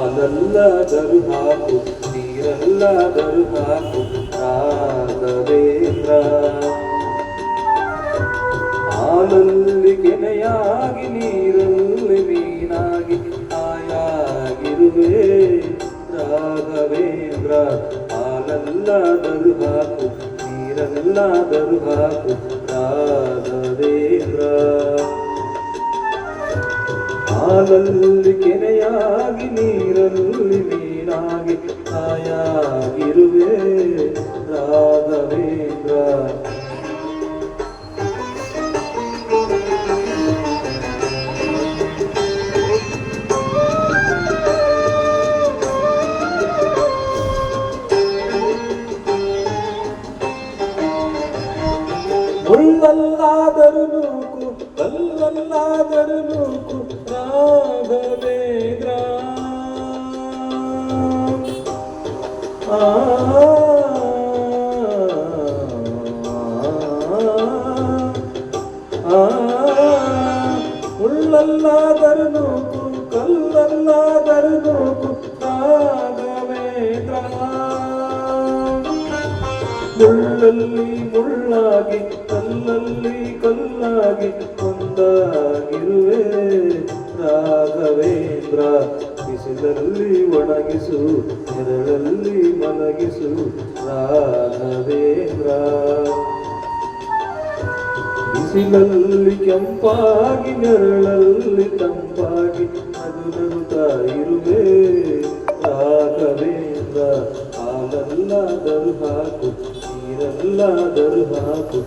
ಹಾಲಲ್ಲದರು ಹಾಕು ನೀರಲ್ಲದರು ಹಾಕು ರಾಘವೇಂದ್ರ. ಹಾಲಲ್ಲಿ ಕೆನೆಯಾಗಿ ನೀರಲ್ಲಿ ಮೀನಾಗಿ ಹಾಯಾಗಿರುವೆ ರಾಘವೇಂದ್ರ. ಹಾಲಲ್ಲಾದರೂ ಹಾಕು ನೀರಲ್ಲಾದರೂ ಹಾಕು ರಾಘವೇಂದ್ರ. ಹಾಲಲ್ಲಿ ಕೆನೆಯಾಗಿ ನೀರಲ್ಲಿ ಮೀನಾಗಿ ಹಾಯಾಗಿರುವೆ ರಾಘವೇಂದ್ರ. ಮುಳ್ಳಲ್ಲಾದರೂ ನೂಕು ಕಲ್ಲಲ್ಲಾದರೂ ನೂಕು ರಾಘವೇಂದ್ರ. ಮುಳ್ಳಲ್ಲಾದರೂ ನೂಕು ಕಲ್ಲಲ್ಲಾದರೂ ನೂಕು ರಾಘವೇಂದ್ರ. ಮುಳ್ಳಲ್ಲಿ ಮುಳ್ಳಾಗಿ ಕಲ್ಲಲ್ಲಿ ಕಲ್ಲಾಗಿ ಒಂದಾಗಿರುವೆ ರಾಘವೇಂದ್ರ. ಬಿಸಿಲಲ್ಲಿ ಒಣಗಿಸು ನೆರಳಲ್ಲಿ ಮಲಗಿಸು ರಾಘವೇಂದ್ರ. ಬಿಸಿಲಲ್ಲಿ ಕೆಂಪಾಗಿ ನೆರಳಲ್ಲಿ ತಂಪಾಗಿ ನಗುತ್ತಾ ಇರುವೆ ರಾಘವೇಂದ್ರ. ಹಾಲಲ್ಲಾದರೂ ಹಾಕು ನೀರಲ್ಲಾದರೂ ಹಾಕು